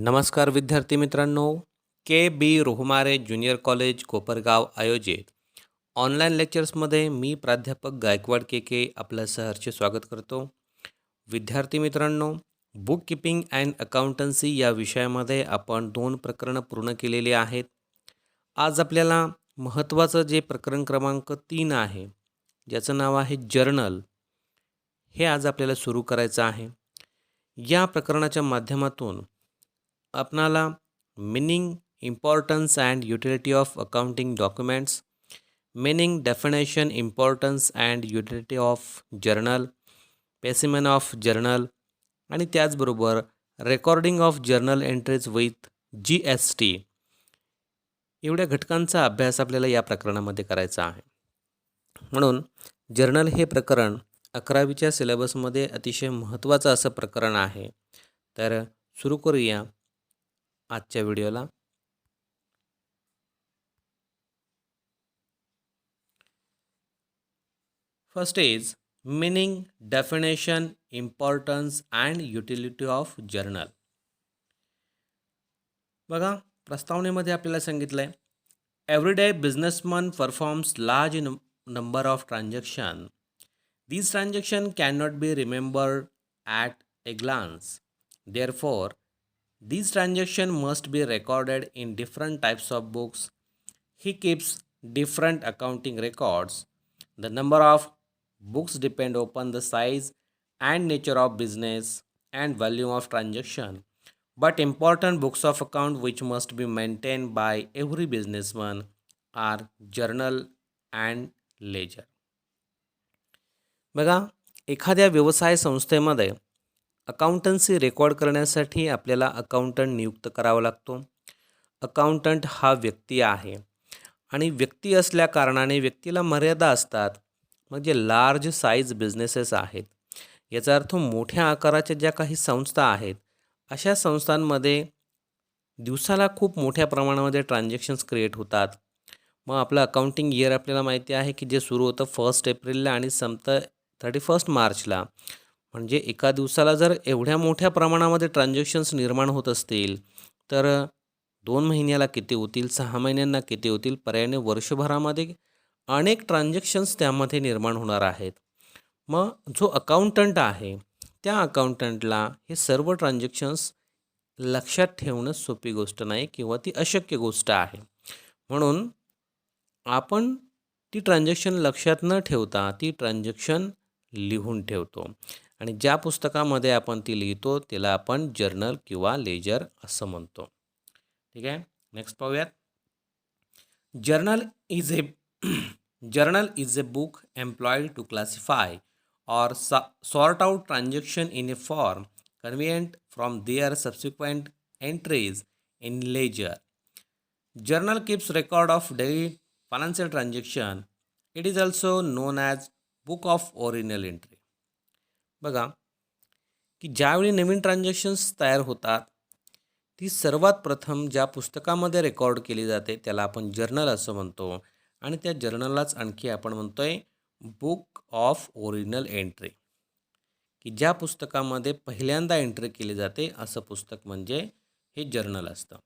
नमस्कार विद्यार्थी मित्रांनो, के बी रोहमारे ज्युनियर कॉलेज कोपरगाव आयोजित ऑनलाईन लेक्चर्समध्ये मी प्राध्यापक गायकवाड के के आपलं सहर्ष स्वागत करतो. विद्यार्थी मित्रांनो, बुक कीपिंग अँड अकाउंटन्सी या विषयामध्ये आपण 2 प्रकरणं पूर्ण केलेली आहेत. आज आपल्याला महत्त्वाचं जे प्रकरण क्रमांक 3 आहे, ज्याचं नाव आहे जर्नल, हे आज आपल्याला सुरू करायचं आहे. या प्रकरणाच्या माध्यमातून आपणाला meaning, importance and utility of accounting documents, meaning, definition, importance and utility of journal, specimen of journal आणि त्याचबरोबर recording of journal entries with GST एवढ्या घटकांचा अभ्यास आपल्याला या प्रकरणामध्ये करायचा आहे. म्हणून जर्नल हे प्रकरण 11वीच्या सिलेबसमध्ये अतिशय महत्त्वाचं असं प्रकरण आहे. तर सुरू करूया आजच्या व्हिडिओला. First is meaning, definition, importance and utility of journal. बघा, प्रस्तावनेमध्ये आपल्याला सांगितलं आहे, everyday businessman performs large number of transaction. These transactions cannot be remembered at a glance. Therefore, these transactions must be recorded in different types of books. He keeps different accounting records. The number of books depend upon the size and nature of business and volume of transaction. But important books of account which must be maintained by every businessman are journal and ledger. बघा, एखाद्या व्यवसाय संस्थेमध्ये accountancy record करण्यासाठी आपल्याला accountant नियुक्त करावा लागतो. Accountant हा व्यक्ती आहे आणि व्यक्ती असल्या कारणाने व्यक्तीला मर्यादा असतात. म्हणजे लार्ज साईज बिझनेसेस आहेत, याचा अर्थ मोठ्या आकाराच्या ज्या काही संस्था आहेत, अशा संस्थांमध्ये दिवसाला खूप मोठ्या प्रमाणामध्ये ट्रान्झॅक्शन्स क्रिएट होतात. मग आपलं अकाउंटिंग इयर आपल्याला माहिती आहे की जे सुरू होतं 1 एप्रिलला आणि संपतं 31 मार्चला. म्हणजे एका दिवसाला जर एवढ्या मोठ्या प्रमाणामध्ये ट्रान्झॅक्शन्स निर्माण होत असतील तर 2 महिन्याला किती होतील, 6 महिन्यांना किती होतील, पर्यायाने वर्षभरामध्ये अनेक ट्रान्झॅक्शन्स त्यामध्ये निर्माण होणार आहेत. मग जो अकाउंटंट आहे त्या अकाउंटंटला हे सर्व ट्रान्झॅक्शन्स लक्षात ठेवणं सोपी गोष्ट नाही किंवा ती अशक्य गोष्ट आहे. म्हणून आपण ती ट्रान्झॅक्शन लक्षात न ठेवता ती ट्रान्झॅक्शन लिहून ठेवतो आणि ज्या पुस्तकामध्ये आपण ती लिहितो त्याला आपण जर्नल किंवा लेजर असं म्हणतो. ठीक आहे, नेक्स्ट पाहूयात. Journal is a book employed to classify or sort out transaction in a form convenient from their subsequent entries in ledger. Journal keeps record of daily financial transaction. It is also known as book of original entry. बघा की ज्यावेळी नवीन transactions तयार होतात ती सर्वात प्रथम ज्या पुस्तकामध्ये रेकॉर्ड केली जाते त्याला आपण जर्नल असं म्हणतो आणि त्या जर्नललाच आणखी आपण म्हणतोय बुक ऑफ ओरिजिनल एंट्री, की ज्या पुस्तकामध्ये पहिल्यांदा एंट्री केली जाते असं पुस्तक म्हणजे हे जर्नल असतं.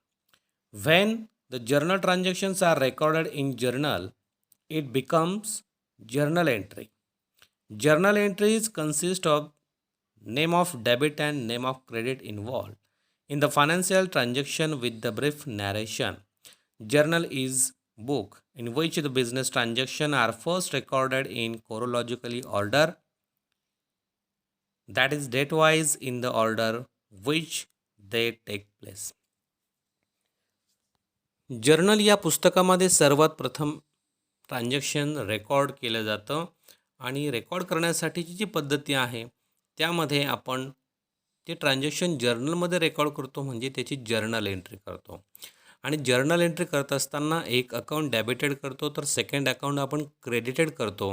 When the journal transactions are recorded in journal it becomes journal entry. Journal entries consist of name of debit and name of credit involved in the financial transaction with the brief narration. Journal is book in which the business transaction are first recorded in chronologically order, that is date wise in the order which they take place. Journal या पुस्तकामध्ये सर्वात प्रथम transaction record केलं जातं आणि record करण्यासाठीची जी पद्धती आहे त्यामध्ये आपण ते ट्रान्झॅक्शन जर्नलमध्ये रेकॉर्ड करतो म्हणजे त्याची जर्नल एंट्री करतो. आणि जर्नल एंट्री करत असताना एक अकाउंट डेबिटेड करतो तर सेकंड अकाउंट आपण क्रेडिटेड करतो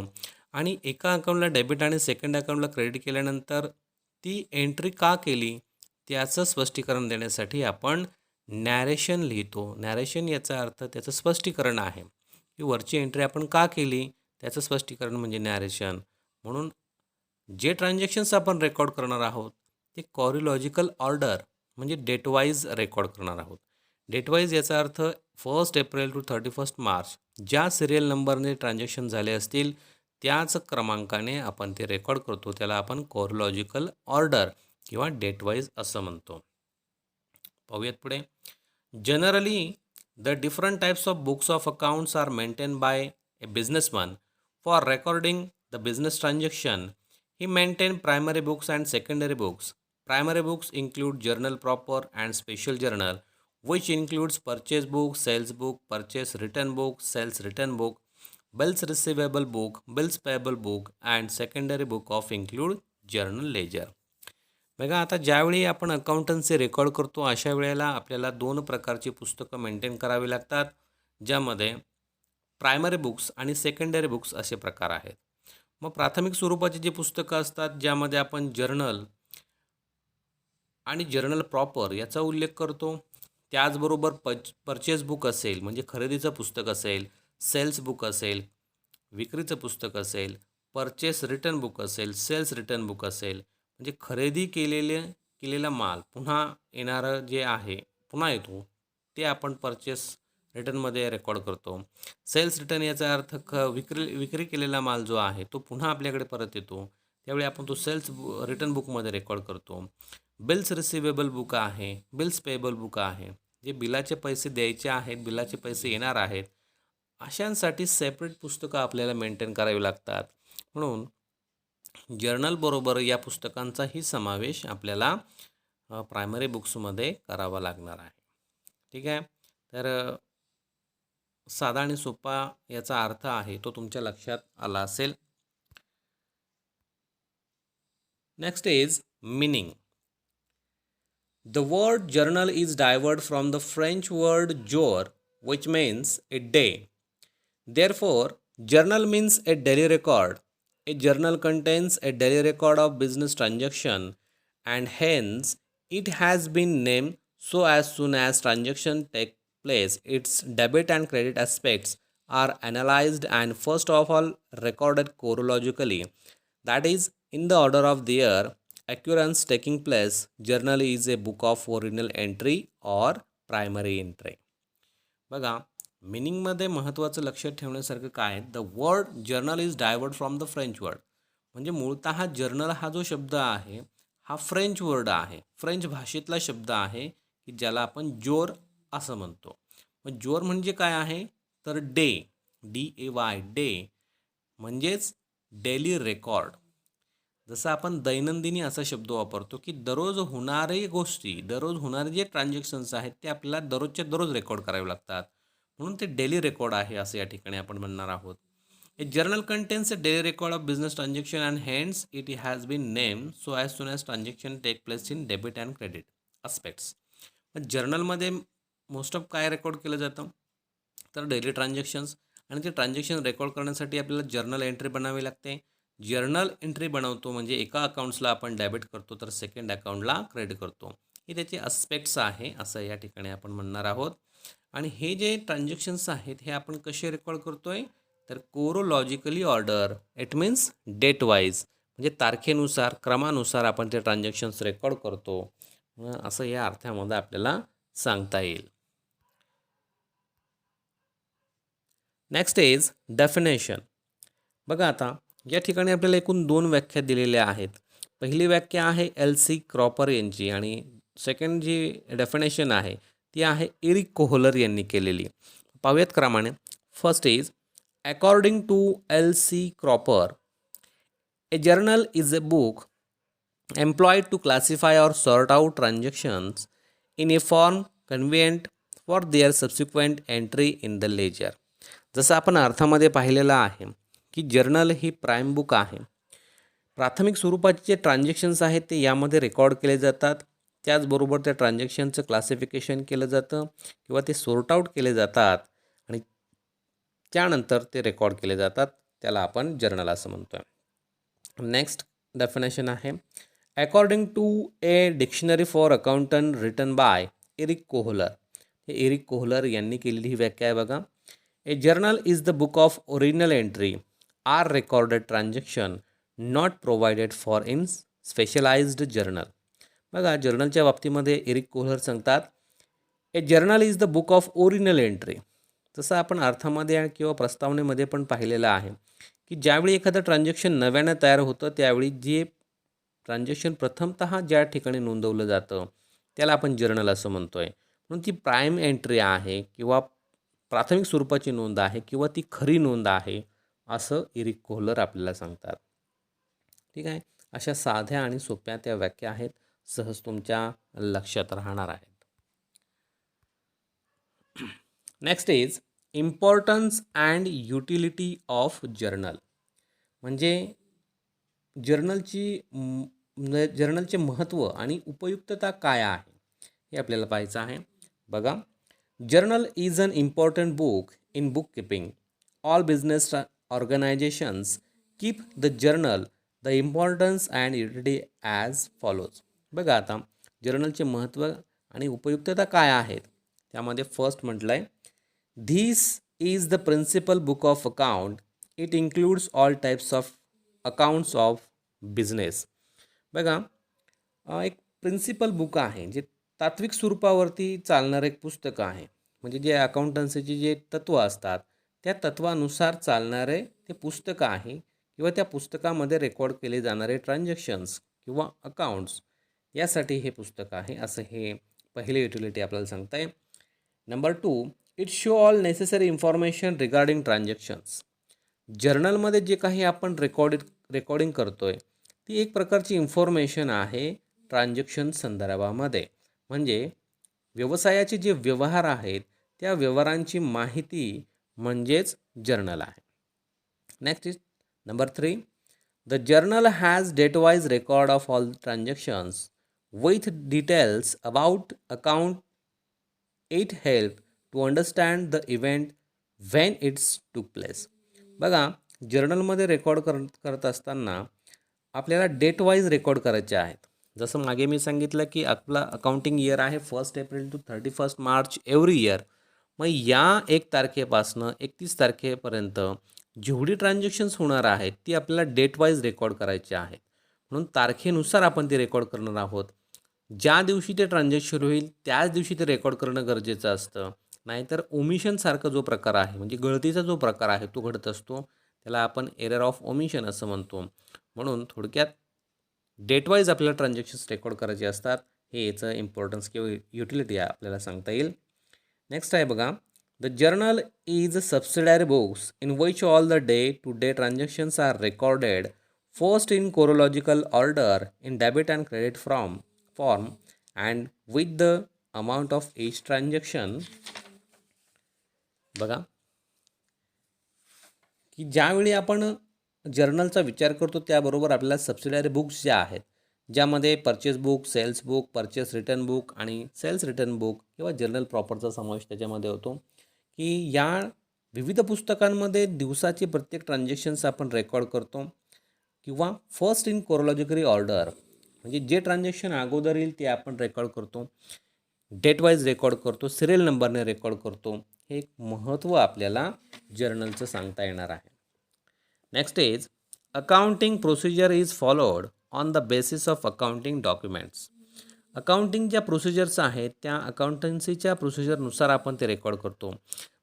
आणि एका अकाउंटला डेबिट आणि सेकंड अकाउंटला क्रेडिट केल्यानंतर ती एंट्री का केली त्याचं स्पष्टीकरण देण्यासाठी आपण नॅरेशन लिहितो. नॅरेशन याचा अर्थ त्याचं स्पष्टीकरण आहे की वरची एंट्री आपण का केली त्याचं स्पष्टीकरण म्हणजे नॅरेशन. म्हणून जे ट्रान्झॅक्शन्स आपण रेकॉर्ड करणार आहोत ते कॉरिलॉजिकल ऑर्डर म्हणजे डेट वाईज रेकॉर्ड करणार आहोत. डेट वाईज याचा अर्थ 1 एप्रिल टू 31 मार्च ज्या सिरियल नंबरने ट्रान्झॅक्शन झाले असतील त्याच क्रमांकाने आपण ते रेकॉर्ड करतो. त्याला आपण कोरोलॉजिकल ऑर्डर किंवा डेट वाईज असं म्हणतो. पाहूयात पुढे. Generally the different types of books of accounts are maintain by a businessman for recording the business transaction. He maintain primary books and secondary books. Primary books include journal proper and special journal, which includes purchase book, sales book, purchase return book, sales return book, bills receivable book, bills payable book, and secondary book of include journal ledger. बघा आता ज्यावेळी आपण accountancy record करतो अशा वेळेला आपल्याला 2 प्रकारची पुस्तकं मेंटेन करावी लागतात, ज्यामध्ये प्रायमरी बुक्स आणि सेकंडरी बुक्स असे प्रकार आहेत. मग प्राथमिक स्वरूपाची जी पुस्तकं असतात ज्यामध्ये आपण जर्नल आणि जर्नल प्रॉपर याचा उल्लेख करतो. त्याचबरोबर परचेस बुक असेल म्हणजे खरेदीचं पुस्तक असेल, सेल्स बुक असेल विक्रीचं पुस्तक असेल, परचेस रिटर्न बुक असेल, सेल्स रिटर्न बुक असेल म्हणजे खरेदी केलेला माल पुन्हा येणारं जे आहे पुन्हा येतो ते आपण परचेस रिटर्नमध्ये रेकॉर्ड करतो. सेल्स रिटर्न याचा अर्थ विक्री केलेला माल जो आहे तो पुन्हा आपल्याकडे परत येतो, त्यावेळी आपण तो सेल्स रिटर्न बुकमध्ये रेकॉर्ड करतो. बिल्स रिसिवेबल बुक आहे, बिल्स पेएबल बुक आहे, जे बिलाचे पैसे द्यायचे आहेत, बिलाचे पैसे येणार आहेत अशांसाठी सेपरेट पुस्तकं आपल्याला मेंटेन करावी लागतात. म्हणून जर्नलबरोबर या पुस्तकांचाही समावेश आपल्याला प्रायमरी बुक्समध्ये करावा लागणार आहे. ठीक आहे. तर साधा आणि सोपा याचा अर्थ आहे तो तुमच्या लक्षात आला असेल. Next is meaning. The word journal is derived from the French word jour, which means a day. Therefore, journal means a daily record. A journal contains a daily record of business transaction, and hence it has been named so. As soon as transaction take place, its debit and credit aspects are analyzed and first of all recorded chronologically, that is in the order of the year occurrence taking place. Journal is a book of original entry or primary entry. बघा मिनिंगमध्ये महत्त्वाचं लक्षात ठेवण्यासारखं काय आहे. The word journal is derived from the French word. म्हणजे मूळतः journal हा जो शब्द आहे हा फ्रेंच वर्ड आहे, फ्रेंच भाषेतला शब्द आहे की ज्याला आपण जोर असं म्हणतो. मग जोर म्हणजे काय आहे तर डे, DAY डे म्हणजेच डेली रेकॉर्ड. जसं आपण दैनंदिनी असा शब्द वापरतो की दररोज होणारे गोष्टी, दररोज होणारे जे ट्रान्झॅक्शन्स आहेत ते आपल्याला दररोजच्या दररोज रेकॉर्ड करावे लागतात, म्हणून ते डेली रेकॉर्ड आहे असं या ठिकाणी आपण म्हणणार आहोत. A journal contains a daily record of business transaction and hence it has been name so as soon as transaction take place in debit and credit aspects. जर्नलमध्ये मोस्ट ऑफ काय record केलं जातं तर डेली ट्रान्झॅक्शन्स, आणि ते transaction record करण्यासाठी आपल्याला journal entry बनावी लागते. जर्नल एंट्री बनवतो म्हणजे एका अकाउंट्सला आपण डेबिट करतो तर सेकंड अकाउंटला क्रेडिट करतो. हे त्याचे अस्पेक्ट्स आहे असं या ठिकाणी आपण म्हणणार आहोत. आणि हे जे ट्रान्झॅक्शन्स आहेत हे आपण कसे रेकॉर्ड करतोय तर chronologically order. It means date wise म्हणजे तारखेनुसार क्रमानुसार आपण ते ट्रान्झॅक्शन्स रेकॉर्ड करतो असं या अर्थामध्ये आपल्याला सांगता येईल. Next is definition. बघा आता या ठिकाणी आपल्याला एकूण 2 व्याख्या दिलेल्या आहेत. पहिली व्याख्या आहे LC क्रॉपर यांची आणि सेकंड जी डेफिनेशन आहे ती आहे एरिक कोहलर यांनी केलेली. पाहूयात क्रमाने. First is according to LC Cropper, a journal is a book employed to classify or sort out transactions in a form convenient for their subsequent entry in the ledger. जसं आपण अर्थामध्ये पाहिलेलं आहे की journal ही prime book आहे. प्राथमिक स्वरूपाचे जे transactions आहेत ते यामध्ये रेकॉर्ड केले जातात. त्याचबरोबर त्या ट्रान्झॅक्शनचं क्लासिफिकेशन केलं जातं किंवा ते सॉर्ट आऊट केले जातात आणि त्यानंतर ते रेकॉर्ड केले जातात. त्याला आपण जर्नल असं म्हणतो आहे. नेक्स्ट डेफिनेशन आहे according to a dictionary for accountant written by Eric Kohler. हे एरिक कोहलर यांनी केलेली ही व्याख्या आहे बघा. A journal is the book of original entry are recorded transaction not provided for in specialized journal. बघा जर्नलच्या बाबतीमध्ये एरिक कोहलर सांगतात, a journal is the book of original entry. जसं आपण अर्थामध्ये किंवा प्रस्तावनेमध्ये पण पाहिलेलं आहे की ज्यावेळी एखादं ट्रान्झॅक्शन नव्यानं तयार होतं त्यावेळी जे ट्रान्झॅक्शन प्रथमतः ज्या ठिकाणी नोंदवलं जातं त्याला आपण जर्नल असं म्हणतो आहे. म्हणून ती प्राईम एंट्री आहे किंवा प्राथमिक स्वरूपाची नोंद आहे किंवा ती खरी नोंद आहे असं एरिक कोहलर आपल्याला सांगतात. ठीक आहे. अशा साध्या आणि सोप्या त्या व्याख्या आहेत, सहज तुमच्या लक्षात राहणार आहेत. Next is importance and utility of journal. म्हणजे जर्नलचे महत्त्व आणि उपयुक्तता काय आहे हे आपल्याला पाहायचं आहे. बघा, journal is an important book in book keeping. All business organizations keep the journal the importance and utility as follows. बघा आता जर्नलचे महत्त्व आणि उपयुक्तता काय आहेत त्यामध्ये फर्स्ट म्हटलं आहे, this is the principal book of account. It includes all types of accounts of business. बघा एक प्रिन्सिपल बुक आहे जे तात्विक स्वरूपावरती चालणारं एक पुस्तक आहे. म्हणजे जे अकाउंटन्सीचे जे तत्त्व असतात त्या तत्वानुसार चालणारे ते पुस्तक आहे किंवा त्या पुस्तकामध्ये रेकॉर्ड केले जाणारे ट्रान्झॅक्शन्स किंवा अकाउंट्स यासाठी हे पुस्तक आहे असं हे पहिले युटिलिटी आपल्याला सांगता आहे. Number 2, it show all necessary information regarding transactions. जर्नलमध्ये जे काही आपण रेकॉर्डिंग करतो आहे ती एक प्रकारची इन्फॉर्मेशन आहे ट्रान्झॅक्शन संदर्भामध्ये. म्हणजे व्यवसायाचे जे व्यवहार आहेत त्या व्यवहारांची माहिती म्हणजेच जर्नल आहे. Next is number 3, the journal has date wise record of all transactions with details about account. It help to understand the event when it's took place. बघा जर्नलमध्ये रेकॉर्ड करत असताना आपल्याला डेट वाईज रेकॉर्ड करायचे आहेत. जसं मागे मी सांगितलं की आपला अकाउंटिंग इयर आहे 1 April to 31 March every year. मग या 1 तारखेपासनं 31 तारखेपर्यंत जेवढी ट्रान्झॅक्शन्स होणार आहेत ती आपल्याला डेट वाईज रेकॉर्ड करायची आहेत. म्हणून तारखेनुसार आपण ते रेकॉर्ड करणार आहोत. ज्या दिवशी ते ट्रान्झॅक्शन होईल त्याच दिवशी ते रेकॉर्ड करणं गरजेचं असतं. नाहीतर ओमिशनसारखा जो प्रकार आहे म्हणजे गळतीचा जो प्रकार आहे तो घडत असतो, त्याला आपण एरर ऑफ ओमिशन असं म्हणतो. म्हणून थोडक्यात डेट वाईज आपल्याला ट्रान्झॅक्शन्स रेकॉर्ड करायचे असतात. हे याचं इम्पॉर्टन्स किंवा युटिलिटी आपल्याला सांगता येईल. नेक्स्ट आहे बघा, the journal is a subsidiary books in which all the day to day transactions are recorded first in chronological order in debit and credit form and with the amount of each transaction. बघा की ज्यावेळी आपण जर्नलचा विचार करतो त्याबरोबर आपल्याला सबसिडारी books ज्या आहेत ज्यामध्ये purchase book, sales book, purchase return book आणि सेल्स रिटर्न बुक किंवा जर्नल प्रॉपरचा समावेश त्याच्यामध्ये होतो. की या विविध पुस्तकांमध्ये दिवसाची प्रत्येक ट्रान्झॅक्शन्स आपण रेकॉर्ड करतो किंवा फर्स्ट इन कोरोलॉजिकली ऑर्डर म्हणजे जे ट्रान्झॅक्शन अगोदर येईल ते आपण रेकॉर्ड करतो, डेट वाईज रेकॉर्ड करतो, सिरियल नंबरने रेकॉर्ड करतो. हे एक महत्त्व आपल्याला जर्नलचं सांगता येणार आहे. Next is accounting procedure is followed on the basis of accounting documents. Accounting ज्या प्रोसिजर्स आहेत त्या अकाउंटन्सीच्या प्रोसिजरनुसार आपण ते रेकॉर्ड करतो.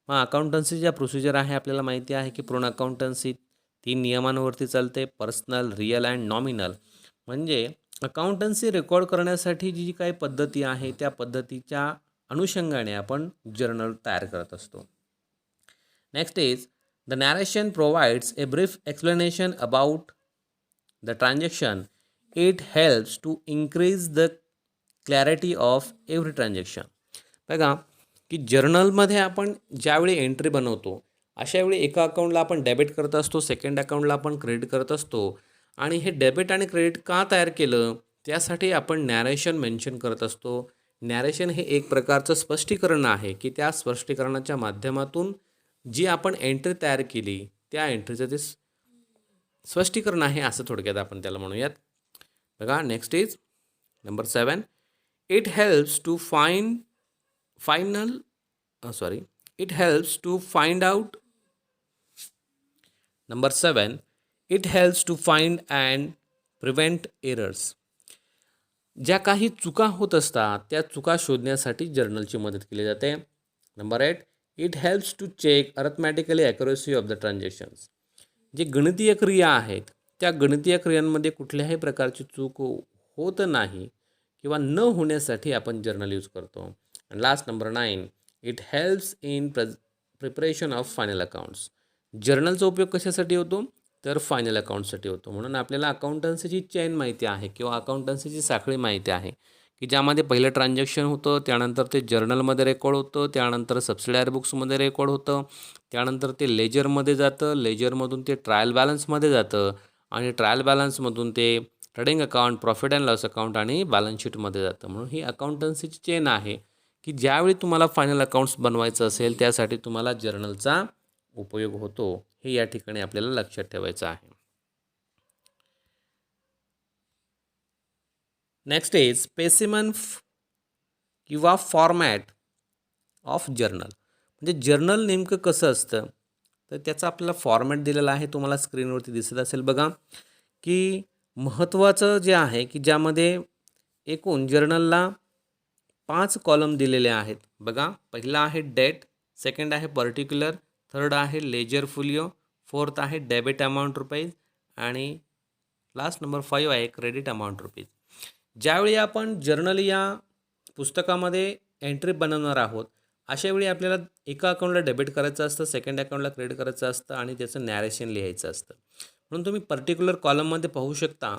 मग अकाउंटन्सी ज्या प्रोसिजर आहे आपल्याला माहिती आहे की पूर्ण अकाउंटन्सी 3 नियमांवरती चालते, पर्सनल, रिअल अँड नॉमिनल. म्हणजे अकाउंटन्सी रेकॉर्ड करण्यासाठी जी काही पद्धती आहे त्या पद्धतीच्या अनुषंगाने आपण जर्नल तयार करत असतो. Next is the narration provides a brief explanation about the transaction. It helps to increase the clarity of every transaction. बघा की जर्नलमध्ये आपण ज्यावेळी एंट्री बनवतो अशावेळी एका अकाउंटला आपण डेबिट करत असतो, सेकंड अकाउंटला आपण क्रेडिट करत असतो. आणि हे डेबिट आणि क्रेडिट का तयार केलं त्यासाठी आपण नॅरेशन मेन्शन करत असतो. नॅरेशन हे एक प्रकारचं स्पष्टीकरण आहे की त्या स्पष्टीकरणाच्या माध्यमातून जी आपण एंट्री तयार केली त्या एंट्रीचं ते स्पष्टीकरण आहे असं थोडक्यात आपण त्याला म्हणूयात. बघा next is number 7, it helps to it helps to find out. Number 7, it helps to find and prevent errors. ज्या काही चुका होत असतात त्या चुका शोधण्यासाठी जर्नलची मदत केली जाते. Number 8, it helps to check arithmetically accuracy of the transactions. जे गणितीय क्रिया आहेत त्या गणितीय क्रियांमध्ये कुठल्याही प्रकारची चूक होत नाही किंवा न होण्यासाठी आपण जर्नल यूज करतो. आणि last number 9, it helps in preparation of final accounts. जर्नलचा उपयोग कशासाठी होतो तर फायनल अकाउंटसाठी होतो. म्हणून आपल्याला अकाउंटन्सीची चेन माहिती आहे किंवा अकाउंटन्सीची साखळी माहिती आहे की ज्यामध्ये पहिलं ट्रान्झॅक्शन होतं, त्यानंतर ते जर्नलमध्ये रेकॉर्ड होतं, त्यानंतर सबसिडायरी बुक्समध्ये रेकॉर्ड होतं, त्यानंतर ते लेजरमध्ये जातं, लेजरमधून ते ट्रायल बॅलन्समध्ये जातं आणि ट्रायल बॅलन्समधून ते trading account, profit and loss account आणि बॅलन्स शीटमध्ये जातं. म्हणून ही अकाउंटन्सीची चेन आहे की ज्यावेळी तुम्हाला फायनल अकाउंट्स बनवायचं असेल त्यासाठी तुम्हाला जर्नलचा उपयोग होतो. हे या ठिकाणी आपल्याला लक्षात ठेवायचं आहे. नेक्स्ट इज स्पेसिमन किंवा फॉर्मॅट ऑफ जर्नल. म्हणजे जर्नल नेमकं कसं असतं तर त्याचा आपल्याला फॉर्मॅट दिलेला आहे, तुम्हाला स्क्रीनवरती दिसत असेल बघा. की महत्त्वाचं जे आहे की ज्यामध्ये एकूण जर्नलला 5 कॉलम दिलेले आहेत बघा. पहिला आहे डेट, सेकंड आहे पर्टिक्युलर, थर्ड आहे लेजर फोलिओ, फोर्थ आहे डेबिट अमाऊंट रुपीज आणि लास्ट नंबर 5 आहे क्रेडिट अमाऊंट रुपीज. ज्यावेळी आपण जर्नल या पुस्तकामध्ये एंट्री बनवणार आहोत अशावेळी आपल्याला एका अकाउंटला डेबिट करायचं असतं, सेकंड अकाउंटला क्रेडिट करायचं असतं आणि त्याचं नॅरेशन लिहायचं असतं. म्हणून तुम्ही पर्टिक्युलर कॉलममध्ये पाहू शकता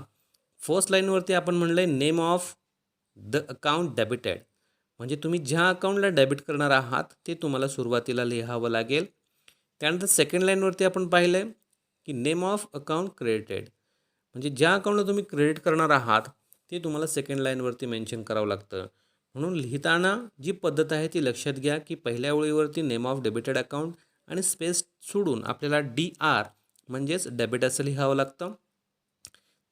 फर्स्ट लाईनवरती आपण म्हणलं आहे name of the account debited. म्हणजे तुम्ही ज्या अकाउंटला डेबिट करणार आहात ते तुम्हाला सुरुवातीला लिहावं लागेल. त्यानंतर सेकंड लाईनवरती आपण पाहिलं आहे की नेम ऑफ अकाउंट क्रेडिटेड. म्हणजे ज्या अकाउंटला तुम्ही क्रेडिट करणार आहात ते तुम्हाला सेकंड लाईनवरती मेन्शन करावं लागतं. म्हणून लिहिताना जी पद्धत आहे ती लक्षात घ्या की पहिल्या ओळीवरती नेम ऑफ डेबिटेड अकाउंट आणि स्पेस सोडून आपल्याला DR म्हणजेच डेबिट असं लिहावं लागतं.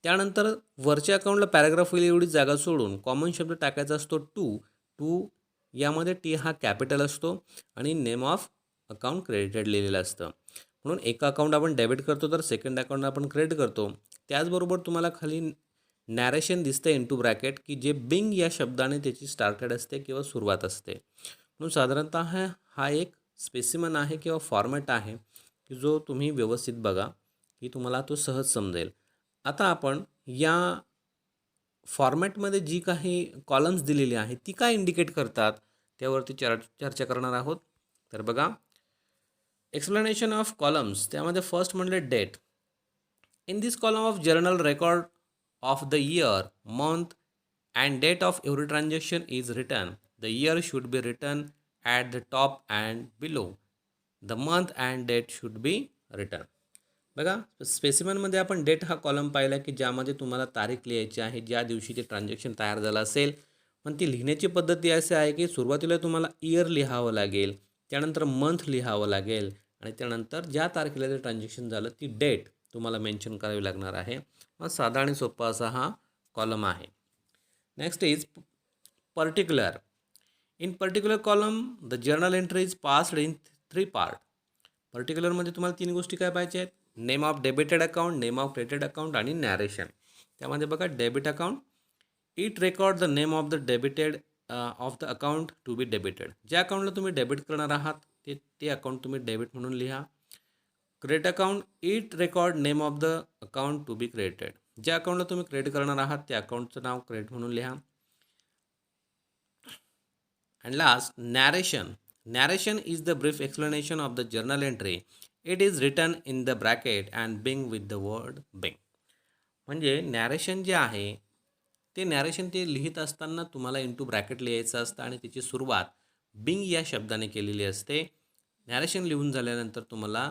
त्यानंतर वरच्या अकाउंटला पॅराग्राफ होईल एवढी जागा सोडून कॉमन शब्द टाकायचा असतो टू यामध्ये T हा कॅपिटल असतो आणि नेम ऑफ अकाउंट क्रेडिटेड लिहिलेलं असतं. म्हणून एका अकाउंट आपण डेबिट करतो तर सेकंड अकाउंट आपण क्रेडिट करतो. त्याचबरोबर तुम्हाला खाली नॅरेशन दिसतं इंटू ब्रॅकेट की जे बिंग या शब्दाने त्याची स्टार्टेड असते किंवा सुरुवात असते. म्हणून साधारणतः हा एक स्पेसिमन आहे किंवा फॉर्मॅट आहे की जो तुम्ही व्यवस्थित बघा की तुम्हाला तो सहज समजेल. आता आपण या फॉर्मॅटमध्ये जी काही कॉलम्स दिलेली आहेत ती काय इंडिकेट करतात त्यावरती चर्चा करणार आहोत. तर बघा एक्सप्लेनेशन ऑफ कॉलम्स त्यामध्ये फर्स्ट म्हणले date. In this column of journal record of the year, month and date of every transaction is written. The year should be written at the top and below. The month and date should be written. बघा स्पेसिमनमध्ये आपण date हा column पाहिला की ज्यामध्ये तुम्हाला तारीख लिहायची आहे ज्या दिवशी ते ट्रान्झॅक्शन तयार झालं असेल. पण ती लिहिण्याची पद्धती अशी आहे की सुरुवातीला तुम्हाला इयर लिहावं लागेल, त्यानंतर मंथ लिहावं लागेल आणि त्यानंतर ज्या तारखेला ते ट्रान्झॅक्शन झालं ती डेट तुम्हाला मेन्शन करावी लागणार आहे. मग साधा आणि सोपा असा हा कॉलम आहे. Next is particular. In particular column the journal entry is passed in 3 part. पर्टिक्युलरमध्ये तुम्हाला 3 गोष्टी काय पाहिजे आहेत, name of debited account, name of credited account आणि नॅरेशन. त्यामध्ये बघा debit account, it record the name of the debited of the account to be debited. ज्या अकाउंटला तुम्ही डेबिट करणार आहात ते अकाउंट तुम्ही डेबिट म्हणून लिहा. Credit account, it record name of the account to be credited. ज्या अकाउंटला तुम्ही क्रेडिट करणार आहात त्या अकाउंटचं नाव क्रेडिट म्हणून लिहा. And last narration. Narration is the brief explanation of the journal entry. It is written in the bracket and being with the word being. म्हणजे narration जे आहे ते नॅरेशन ते लिहित असताना तुम्हाला इंटू ब्रॅकेट लिहायचं असतं आणि त्याची सुरुवात बिंग या शब्दाने केलेली असते. नॅरेशन लिहून झाल्यानंतर तुम्हाला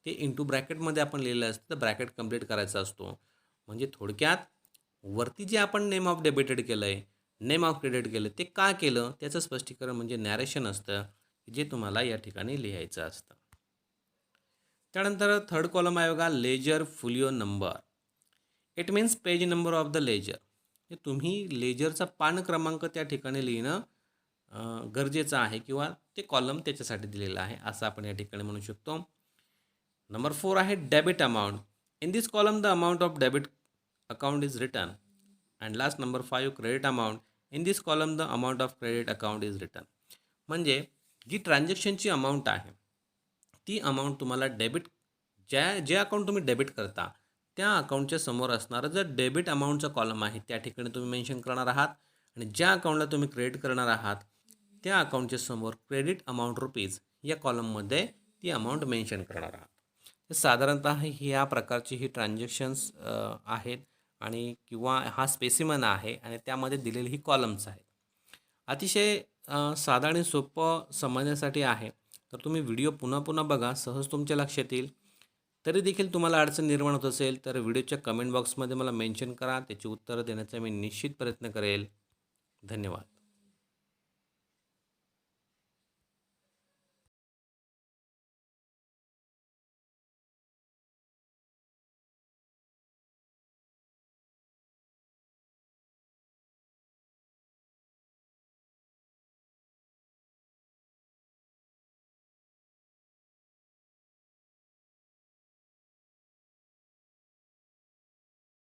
ते इंटू ब्रॅकेटमध्ये आपण लिहिलं असतं तर ब्रॅकेट कंप्लीट करायचा असतो. म्हणजे थोडक्यात वरती जे आपण नेम ऑफ डेबिटेड केलं आहे, नेम ऑफ क्रेडिट केलं ते का केलं त्याचं स्पष्टीकरण म्हणजे नॅरेशन असतं जे तुम्हाला या ठिकाणी लिहायचं असतं. त्यानंतर थर्ड कॉलम आहे बघा ledger folio number. It means page number of the ledger. हे तुम्ही लेजरचा पान क्रमांक त्या ठिकाणी लिहिणं गरजेचं आहे किंवा ते कॉलम त्याच्यासाठी दिलेलं आहे असं आपण या ठिकाणी म्हणू शकतो. नंबर 4 आहे debit amount. In this column the amount of debit account is return. And last number 5 credit amount. In this column the amount of credit account is written. म्हणजे जी ट्रान्झॅक्शनची अमाऊंट आहे ती अमाऊंट तुम्हाला डेबिट जे account तुम्ही debit करता त्या अकाउंटच्या समोर असणारं जर डेबिट अमाऊंटचा कॉलम आहे त्या ठिकाणी तुम्ही मेन्शन करणार आहात आणि ज्या अकाउंटला तुम्ही क्रेडिट करणार आहात त्या अकाउंटच्या समोर क्रेडिट अमाऊंट रुपीज या कॉलममध्ये ती अमाऊंट मेन्शन करणार आहात. तर साधारणतः ह्या प्रकारची ही ट्रान्झॅक्शन्स आहेत आणि किंवा हा स्पेसिमन आहे आणि त्यामध्ये दिलेली ही कॉलम्स आहेत. अतिशय साधं आणि सोपं समजण्यासाठी आहे. तर तुम्ही व्हिडिओ पुन्हा पुन्हा बघा, सहज तुमच्या लक्षात येईल. तरी देखील तुम्हाला अडचण निर्माण होत असेल तर व्हिडिओच्या कमेंट बॉक्समध्ये मला मेन्शन करा. त्याची उत्तरं देण्याचा मी निश्चित प्रयत्न करेल. धन्यवाद.